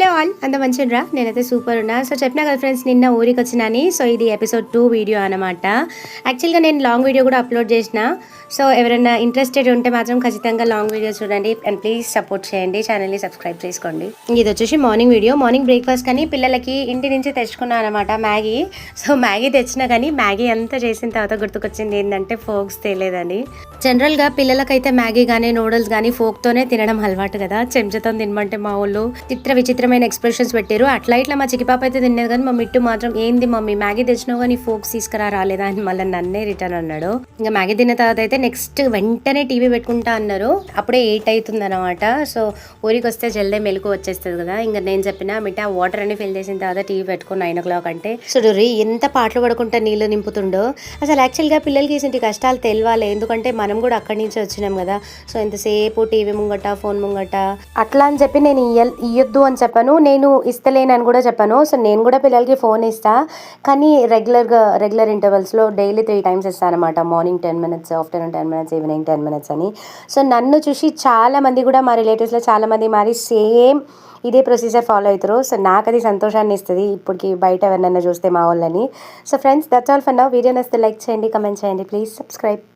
Hello all, అంత మంచిగా నేనైతే సూపర్ ఉన్నా. సో చెప్పినా కదా ఫ్రెండ్స్, నిన్న ఊరికి వచ్చినాని. సో ఇది ఎపిసోడ్ 2 వీడియో అనమాట. యాక్చువల్గా నేను లాంగ్ వీడియో కూడా అప్లోడ్ చేసిన. సో ఎవరైనా ఇంట్రెస్టెడ్ ఉంటే మాత్రం ఖచ్చితంగా లాంగ్ వీడియో చూడండి అండ్ ప్లీజ్ సపోర్ట్ చేయండి, ఛానల్ని సబ్స్క్రైబ్ చేసుకోండి. ఇది వచ్చేసి మార్నింగ్ వీడియో. మార్నింగ్ బ్రేక్ఫాస్ట్ కానీ పిల్లలకి ఇంటి నుంచి తెచ్చుకున్నాను అనమాట మ్యాగీ. సో మ్యాగీ తెచ్చినా కానీ మ్యాగీ అంతా చేసిన తర్వాత గుర్తుకొచ్చింది ఏంటంటే ఫోక్స్ తెలియదని. జనరల్గా పిల్లలకైతే మ్యాగీ కానీ నూడిల్స్ కానీ ఫోక్తోనే తినడం అలవాటు కదా. చెంచాతో తినమంటే మా వాళ్ళు విచిత్రమైన ఎక్స్ప్రెషన్స్ పెట్టారు. అట్లా ఇట్లా మా చికి పాప అయితే తినేది కానీ మా మిట్టు మాత్రం ఏంది మమ్మీ మ్యాగీ తెచ్చినావు కానీ ఫోక్స్ తీసుకురా రాలేదా అని మళ్ళీ నన్నే రిటర్న్ అన్నాడు. ఇంకా మ్యాగీ తిన్న తర్వాత అయితే నెక్స్ట్ వెంటనే టీవీ పెట్టుకుంటా అన్నారు. అప్పుడే 8 అవుతుంది అనమాట. సో ఊరికి వస్తే జల్దే మెలకు వచ్చేస్తుంది కదా. ఇంకా నేను చెప్పిన మిఠా వాటర్ అని ఫిల్ చేసిన తర్వాత టీవీ పెట్టుకుని 9 o'clock అంటే చూడుర్రి ఎంత పాటలు పడుకుంటా నీళ్ళు నింపుతుండో. అసలు యాక్చువల్గా పిల్లలకి ఇటువంటి కష్టాలు తెలియాలి, ఎందుకంటే మనం కూడా అక్కడి నుంచి వచ్చినాం కదా. సో ఎంతసేపు టీవీ ముంగట ఫోన్ ముంగట అట్లా అని చెప్పి నేను ఇయ్యొద్దు అని చెప్పాను, నేను ఇస్తలేనని కూడా చెప్పాను. సో నేను కూడా పిల్లలకి ఫోన్ ఇస్తా, కానీ రెగ్యులర్ ఇంటర్వెల్స్లో డైలీ 3 times ఇస్తాను అనమాట. Morning 10 minutes, afternoon 10 minutes, evening 10 minutes అని. సో నన్ను చూసి చాలామంది కూడా మా రిలేటివ్స్లో చాలామంది మరి సేమ్ ఇదే ప్రొసీజర్ ఫాలో అవుతారు. సో నాకు అది సంతోషాన్ని ఇస్తుంది ఇప్పటికి బయట ఎవరినైనా చూస్తే మా వాళ్ళని. So friends, that's all for now. Video నచ్చితే లైక్ చేయండి, కమెంట్ చేయండి, ప్లీజ్ సబ్స్క్రైబ్.